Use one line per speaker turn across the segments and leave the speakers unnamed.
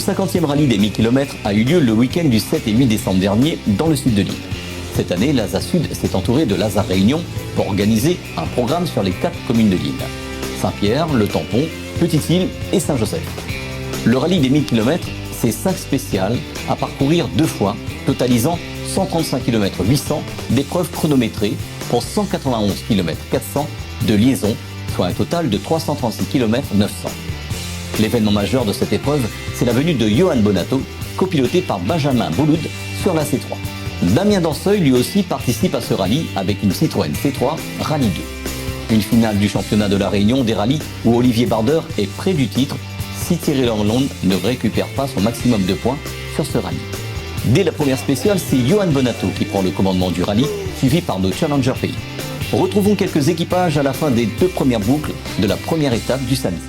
50e rallye des 1000 km a eu lieu le week-end du 7 et 8 décembre dernier dans le sud de l'île. Cette année, l'ASA Sud s'est entouré de l'ASA Réunion pour organiser un programme sur les 4 communes de l'île. Saint-Pierre, Le Tampon, Petite-Île et Saint-Joseph. Le rallye des 1000 km, c'est 5 spéciales à parcourir 2 fois, totalisant 135 km 800 d'épreuves chronométrées pour 191 km 400 de liaison, soit un total de 336 km 900. L'événement majeur de cette épreuve, c'est la venue de Johan Bonato, copiloté par Benjamin Bouloud sur la C3. Damien Danseuil, lui aussi, participe à ce rallye avec une Citroën C3 Rallye 2. Une finale du championnat de la Réunion des rallyes où Olivier Bardeur est près du titre si Thierry Lalonde ne récupère pas son maximum de points sur ce rallye. Dès la première spéciale, c'est Johan Bonato qui prend le commandement du rallye, suivi par nos Challenger pays. Retrouvons quelques équipages à la fin des 2 premières boucles de la première étape du samedi.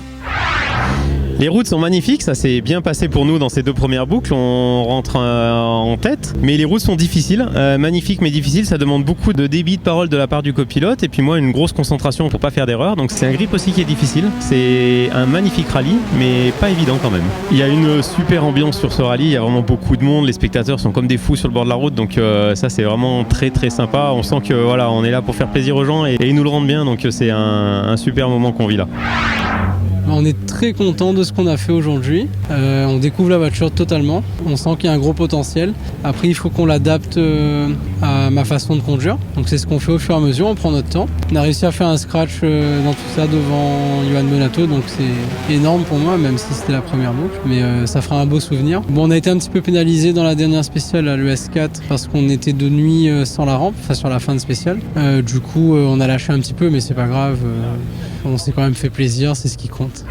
Les routes sont magnifiques, ça s'est bien passé pour nous dans ces 2 premières boucles, on rentre en tête, mais les routes sont difficiles, magnifiques mais difficiles, ça demande beaucoup de débit de parole de la part du copilote et puis moi une grosse concentration pour pas faire d'erreur, donc c'est un grip aussi qui est difficile, c'est un magnifique rallye mais pas évident quand même. Il y a une super ambiance sur ce rallye, il y a vraiment beaucoup de monde, les spectateurs sont comme des fous sur le bord de la route, donc ça c'est vraiment très très sympa, on sent que voilà, on est là pour faire plaisir aux gens et ils nous le rendent bien, donc c'est un super moment qu'on vit là.
On est très content de ce qu'on a fait aujourd'hui. On découvre la voiture totalement. On sent qu'il y a un gros potentiel. Après, il faut qu'on l'adapte à ma façon de conduire. Donc c'est ce qu'on fait au fur et à mesure. On prend notre temps. On a réussi à faire un scratch dans tout ça devant Johan Bonato. Donc c'est énorme pour moi, même si c'était la première boucle. Mais ça fera un beau souvenir. Bon, on a été un petit peu pénalisé dans la dernière spéciale à l'ES4 parce qu'on était de nuit sans la rampe, enfin sur la fin de spéciale. Du coup, on a lâché un petit peu, mais c'est pas grave. On s'est quand même fait plaisir, c'est ce qui compte.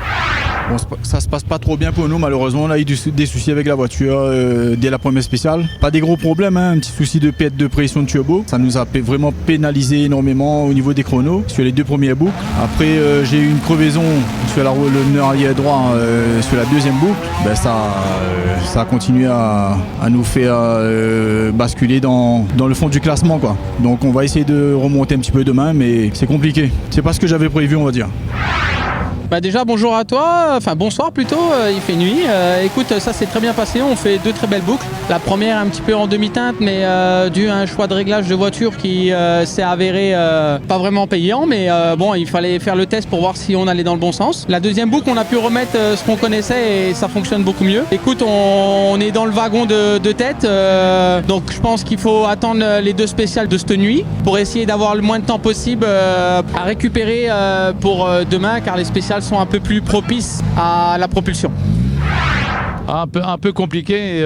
Bon, ça se passe pas trop bien pour nous malheureusement, on a eu des soucis avec la voiture dès la première spéciale. Pas des gros problèmes, hein, un petit souci de perte de pression de turbo. Ça nous a vraiment pénalisé énormément au niveau des chronos sur les 2 premières boucles. Après j'ai eu une crevaison sur le nœud arrière droit sur la 2e boucle. Ben, ça a continué à nous faire basculer dans le fond du classement, quoi. Donc on va essayer de remonter un petit peu demain, mais c'est compliqué. C'est pas ce que j'avais prévu, on va dire.
Bah déjà bonjour à toi, enfin bonsoir plutôt, il fait nuit. Écoute, ça s'est très bien passé, on fait 2 très belles boucles. La première un petit peu en demi-teinte, mais dû à un choix de réglage de voiture qui s'est avéré pas vraiment payant, mais bon, il fallait faire le test pour voir si on allait dans le bon sens. La deuxième boucle, on a pu remettre ce qu'on connaissait et ça fonctionne beaucoup mieux. Écoute, on est dans le wagon de tête, donc je pense qu'il faut attendre les 2 spéciales de cette nuit pour essayer d'avoir le moins de temps possible à récupérer pour demain, car les spéciales sont un peu plus propices à la propulsion.
Un peu compliqué,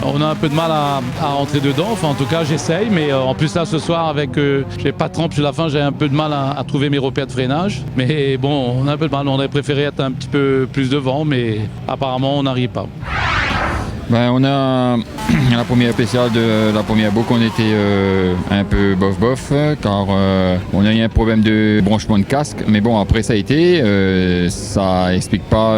on a un peu de mal à rentrer dedans, enfin en tout cas j'essaye, mais en plus là ce soir avec j'ai pas de trempe sur la fin, j'ai un peu de mal à trouver mes repères de freinage, mais bon on a un peu de mal, on aurait préféré être un petit peu plus devant, mais apparemment on n'arrive pas.
Ben, on a la première spéciale de la première boucle, on était un peu bof car on a eu un problème de branchement de casque, mais bon après ça a été, ça explique pas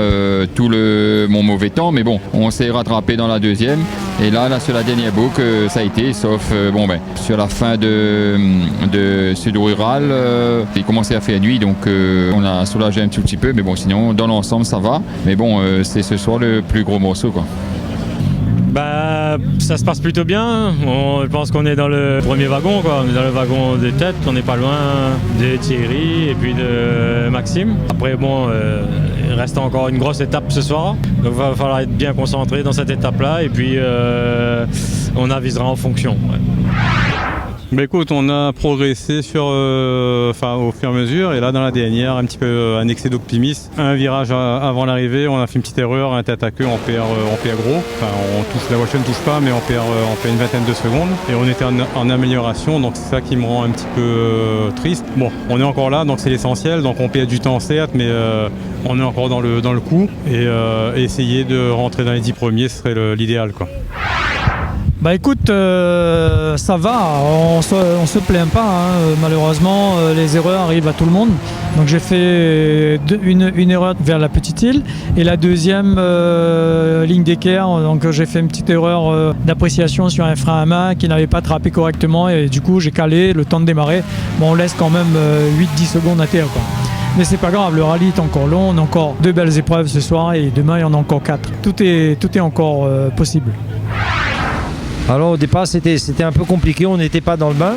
tout mon mauvais temps, mais bon on s'est rattrapé dans la 2e et là sur la dernière boucle ça a été, sauf bon ben sur la fin de Sud Rural il commençait à faire nuit, donc on a soulagé un tout petit peu, mais bon sinon dans l'ensemble ça va, mais bon c'est ce soir le plus gros morceau, quoi.
Bah, ça se passe plutôt bien. Je pense qu'on est dans le premier wagon, quoi. On est dans le wagon des têtes, on n'est pas loin de Thierry et puis de Maxime. Après, bon, il reste encore une grosse étape ce soir. Donc, il va falloir être bien concentré dans cette étape-là et puis on avisera en fonction. Ouais.
Bah écoute, on a progressé sur, au fur et à mesure, et là dans la dernière, un petit peu un excès d'optimisme. Un virage avant l'arrivée, on a fait une petite erreur, un tête à queue, on perd gros. Enfin, la voiture ne touche pas, mais on perd une vingtaine de secondes. Et on était en amélioration, donc c'est ça qui me rend un petit peu triste. Bon, on est encore là, donc c'est l'essentiel, donc on perd du temps certes, mais on est encore dans le coup. Et essayer de rentrer dans les 10 premiers, ce serait l'idéal, quoi.
Bah écoute, ça va, on se plaint pas, hein. Malheureusement les erreurs arrivent à tout le monde. Donc j'ai fait une erreur vers la petite île et la deuxième ligne d'équerre, donc j'ai fait une petite erreur d'appréciation sur un frein à main qui n'avait pas attrapé correctement et du coup j'ai calé le temps de démarrer. Bon, on laisse quand même 8-10 secondes à terre, quoi. Mais c'est pas grave, le rallye est encore long, on a encore 2 belles épreuves ce soir et demain il y en a encore 4. Tout est encore possible.
Alors au départ c'était un peu compliqué, on n'était pas dans le bain.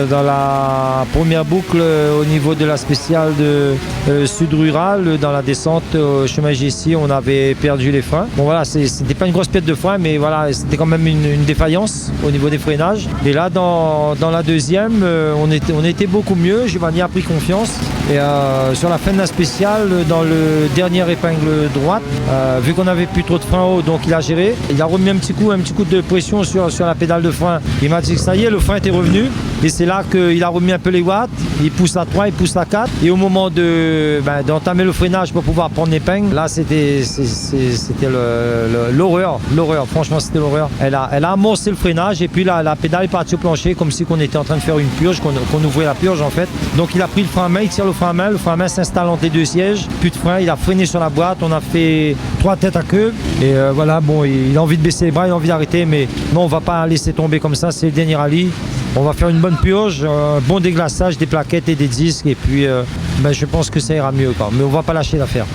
Dans la première boucle au niveau de la spéciale de Sud Rural, dans la descente au chemin Jessie, on avait perdu les freins. Bon voilà, c'était pas une grosse perte de frein, mais voilà, c'était quand même une défaillance au niveau des freinages. Et là dans la deuxième, on était beaucoup mieux, Giovanni a pris confiance. Et sur la fin de la spéciale, dans le dernier épingle droite, vu qu'on n'avait plus trop de frein haut, donc il a géré. Il a remis un petit coup de pression sur la pédale de frein. Il m'a dit que ça y est, le frein était revenu. Et c'est là qu'il a remis un peu les watts. Il pousse à 3, il pousse à 4. Et au moment d'entamer le freinage pour pouvoir prendre l'épingle, là c'était l'horreur. L'horreur, franchement c'était l'horreur. Elle a amorcé le freinage et puis la pédale est partie au plancher comme si on était en train de faire une purge, qu'on ouvrait la purge en fait. Donc il a pris le frein à main, il tire le frein à main s'installe entre les 2 sièges. Plus de frein, il a freiné sur la boîte. On a fait 3 têtes à queue. Et voilà, bon, il a envie de baisser les bras, il a envie d'arrêter. Mais non, on va pas laisser tomber comme ça, c'est le dernier rallye. On va faire une bonne purge, un bon déglaçage des plaquettes et des disques et puis je pense que ça ira mieux quoi. Mais on va pas lâcher l'affaire.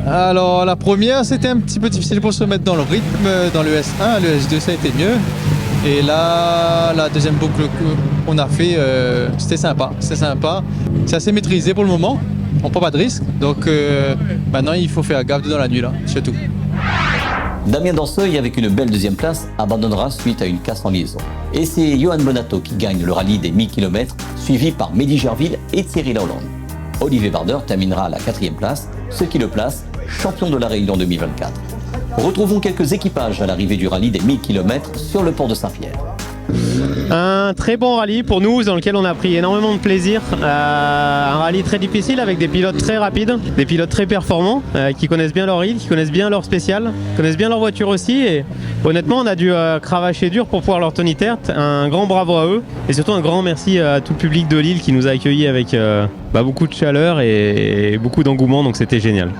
Alors la première c'était un petit peu difficile pour se mettre dans le rythme, dans le S1, le S2 ça a été mieux. Et là la deuxième boucle qu'on a fait c'était sympa, c'est assez maîtrisé pour le moment, on prend pas de risque. Donc maintenant il faut faire gaffe dans la nuit là, c'est tout.
Damien Danseuil, avec une belle deuxième place, abandonnera suite à une casse en liaison. Et c'est Johan Bonato qui gagne le rallye des 1000 km, suivi par Mehdi Gerville et Thierry Laulande. Olivier Bardeur terminera à la 4e place, ce qui le place champion de la Réunion 2024. Retrouvons quelques équipages à l'arrivée du rallye des 1000 km sur le port de Saint-Pierre.
Un très bon rallye pour nous, dans lequel on a pris énormément de plaisir. Un rallye très difficile avec des pilotes très rapides, des pilotes très performants, qui connaissent bien leur île, qui connaissent bien leur spécial, connaissent bien leur voiture aussi. Et honnêtement, on a dû cravacher dur pour pouvoir leur tenir tête. Un grand bravo à eux et surtout un grand merci à tout le public de l'île qui nous a accueillis avec beaucoup de chaleur et beaucoup d'engouement, donc c'était génial.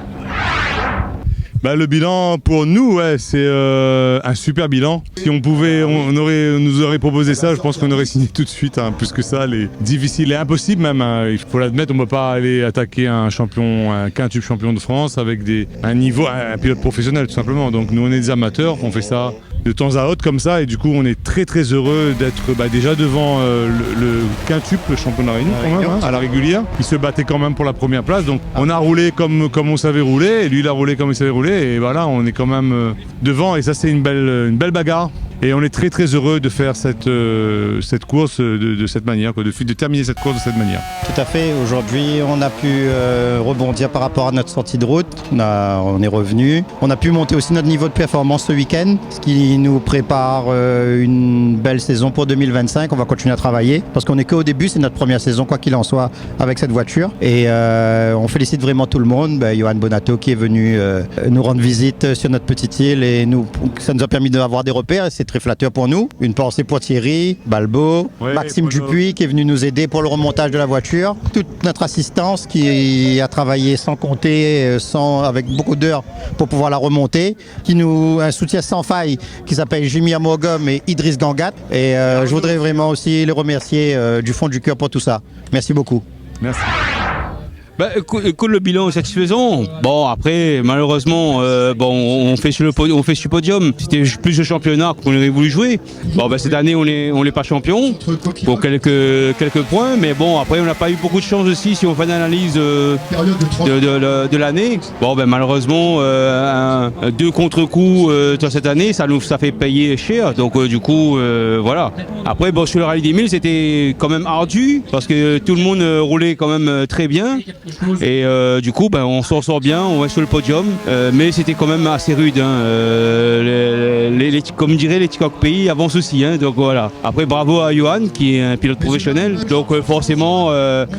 Le bilan pour nous, c'est un super bilan. Si on pouvait, on nous aurait proposé ça, je pense qu'on aurait signé tout de suite. Plus que ça, difficile et impossible même. Il faut l'admettre, on ne peut pas aller attaquer un quintuple champion de France avec un pilote professionnel tout simplement. Donc nous on est des amateurs, on fait ça de temps à autre comme ça et du coup on est très très heureux d'être déjà devant le quintuple champion de la Réunion quand même, à la régulière. Il se battait quand même pour la première place, donc on a roulé comme on savait rouler et lui il a roulé comme il savait rouler et voilà, on est quand même devant et ça c'est une belle bagarre. Et on est très très heureux de faire cette course de cette manière, de terminer cette course de cette manière.
Tout à fait, aujourd'hui on a pu rebondir par rapport à notre sortie de route, on est revenu. On a pu monter aussi notre niveau de performance ce week-end, ce qui nous prépare une belle saison pour 2025. On va continuer à travailler parce qu'on n'est qu'au début, c'est notre première saison quoi qu'il en soit avec cette voiture. Et on félicite vraiment tout le monde, Johan Bonato qui est venu nous rendre visite sur notre petite île et ça nous a permis d'avoir des repères et c'est très flatteur pour nous. Une pensée pour Thierry, Balbo, Maxime Dupuis qui est venu nous aider pour le remontage de la voiture. Toute notre assistance qui a travaillé sans compter, avec beaucoup d'heures pour pouvoir la remonter. Un soutien sans faille qui s'appelle Jimmy Amogom et Idriss Gangat. Et je voudrais vraiment aussi les remercier du fond du cœur pour tout ça. Merci beaucoup.
Merci.
Écoute, le bilan est satisfaisant. Bon, après, malheureusement, on fait sur le podium. C'était plus le championnat qu'on aurait voulu jouer. Cette année, on n'est pas champion pour quelques points. Mais bon, après, on n'a pas eu beaucoup de chance aussi si on fait une analyse de l'année. Malheureusement, 2 contre-coups dans cette année, ça fait payer cher. Donc, du coup, voilà. Après, sur le rallye des 1000, c'était quand même ardu parce que tout le monde roulait quand même très bien. Et du coup on s'en sort bien, on est sur le podium, mais c'était quand même assez rude, comme dirait les Tikok pays avancent aussi, donc voilà. Après bravo à Johan qui est un pilote professionnel, donc forcément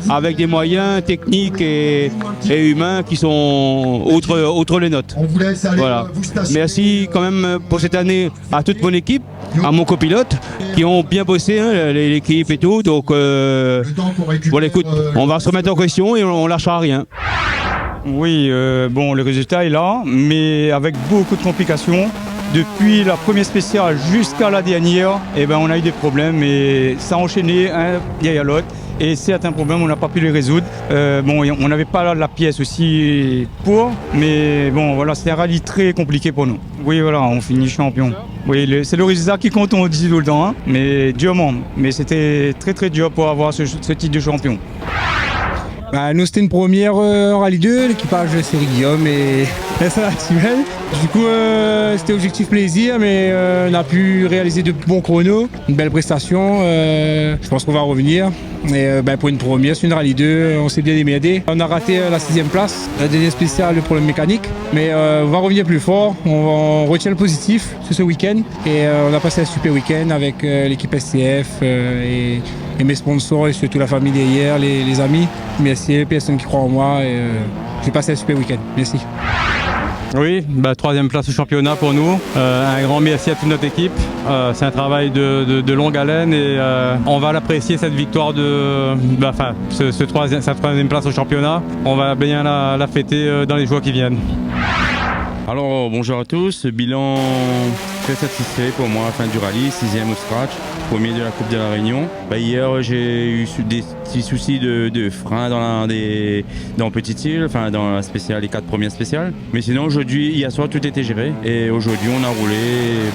avec des moyens techniques et humains qui sont outre les notes. Voilà. Merci quand même pour cette année à toute mon équipe, à mon copilote qui ont bien bossé, l'équipe et tout, donc écoute, on va se remettre en question et on lâchera rien.
Oui, le résultat est là, mais avec beaucoup de complications. Depuis la première spéciale jusqu'à la dernière, on a eu des problèmes et ça a enchaîné un derrière l'autre. et certains problèmes, on n'a pas pu les résoudre. Bon, on n'avait pas la pièce aussi pour, mais bon, voilà, c'était un rallye très compliqué pour nous. Oui, voilà, on finit champion. Oui, c'est le résultat qui compte, on dit tout le temps, hein, mais durement. Mais c'était très très dur pour avoir ce titre de champion.
Nous, c'était une première Rallye 2, l'équipage c'est Guillaume et ça actuelle. Du coup, c'était objectif plaisir, mais on a pu réaliser de bons chronos, une belle prestation. Je pense qu'on va revenir. Et pour une première, c'est une Rallye 2, on s'est bien démerdé. On a raté la 6e place, la dernière spéciale, le problème mécanique. Mais on va revenir plus fort, on retient le positif sur ce week-end. Et on a passé un super week-end avec l'équipe SCF et mes sponsors et surtout la famille derrière, les amis. Merci les personnes qui croient en moi. J'ai passé un super week-end. Merci.
Oui, 3e place au championnat pour nous. Un grand merci à toute notre équipe. C'est un travail de longue haleine et on va l'apprécier cette victoire cette 3e place au championnat. On va bien la fêter dans les jours qui viennent.
Alors bonjour à tous, bilan très satisfait pour moi à la fin du rallye, 6e au scratch, premier de la Coupe de la Réunion. Hier j'ai eu des petits soucis de frein dans Petite Île, enfin dans la spéciale, les 4 premières spéciales. Mais sinon aujourd'hui, hier soir tout était géré et aujourd'hui on a roulé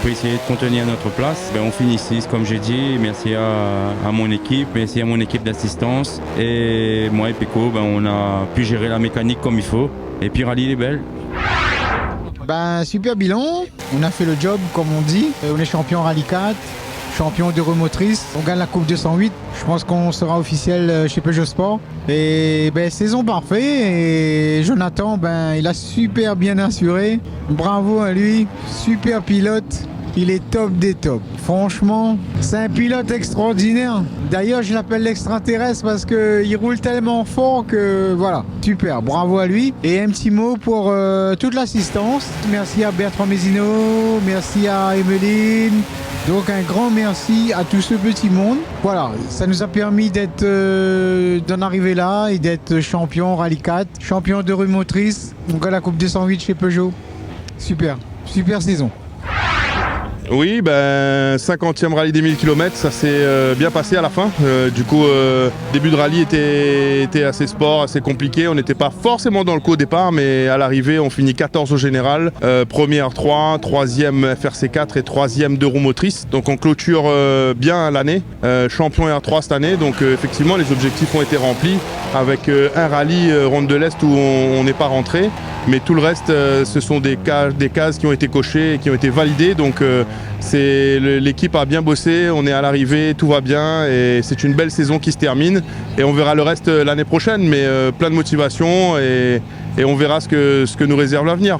pour essayer de contenir notre place. On finit 6 comme j'ai dit, merci à mon équipe, merci à mon équipe d'assistance et moi et Peko, on a pu gérer la mécanique comme il faut et puis rallye est belle.
Super bilan, on a fait le job comme on dit, on est champion Rallye 4, champion de remotrice, on gagne la Coupe 208, je pense qu'on sera officiel chez Peugeot Sport. Et saison parfaite et Jonathan, il a super bien assuré, bravo à lui, super pilote. Il est top des tops. Franchement, c'est un pilote extraordinaire. D'ailleurs, je l'appelle l'extraterrestre parce qu'il roule tellement fort que voilà, super, bravo à lui. Et un petit mot pour toute l'assistance. Merci à Bertrand Mézineau, merci à Emeline. Donc un grand merci à tout ce petit monde. Voilà, ça nous a permis d'en arriver là et d'être champion Rallye 4, champion de rue motrice. Donc à la Coupe 208 chez Peugeot. Super, super saison.
Oui, 50e rallye des 1000 km, ça s'est bien passé à la fin. Du coup, début de rallye était assez sport, assez compliqué. On n'était pas forcément dans le coup au départ, mais à l'arrivée, on finit 14 au général. Premier R3, 3e FRC4 et 3e de roue motrice. Donc on clôture bien l'année. Champion R3 cette année, donc effectivement, les objectifs ont été remplis avec un rallye Ronde de l'Est où on n'est pas rentré. Mais tout le reste, ce sont des cases qui ont été cochées et qui ont été validées. Donc l'équipe a bien bossé, on est à l'arrivée, tout va bien et c'est une belle saison qui se termine. Et on verra le reste l'année prochaine, mais plein de motivation et on verra ce que nous réserve l'avenir.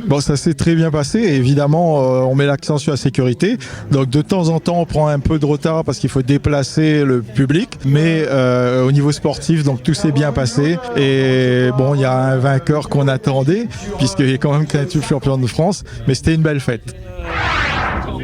Bon, ça s'est très bien passé. Évidemment, on met l'accent sur la sécurité. Donc, de temps en temps, on prend un peu de retard parce qu'il faut déplacer le public. Mais au niveau sportif, donc tout s'est bien passé. Et bon, il y a un vainqueur qu'on attendait, puisqu'il est quand même champion de France. Mais c'était une belle fête.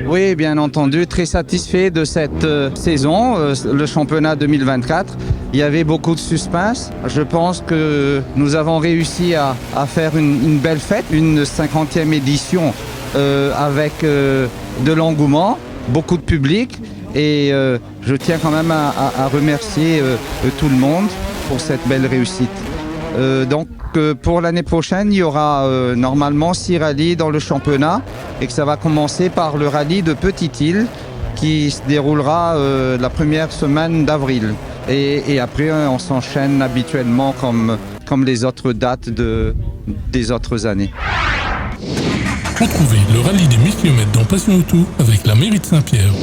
Oui, bien entendu, très satisfait de cette saison, le championnat 2024. Il y avait beaucoup de suspense. Je pense que nous avons réussi à faire une belle fête, une 50e édition avec de l'engouement, beaucoup de public. Et je tiens quand même à remercier tout le monde pour cette belle réussite. Donc pour l'année prochaine, il y aura normalement 6 rallyes dans le championnat et que ça va commencer par le rallye de Petite Île qui se déroulera la première semaine d'avril. Et après, on s'enchaîne habituellement comme les autres dates des autres années.
Retrouvez le rallye des 1000 km dans Passion Auto avec la mairie de Saint-Pierre.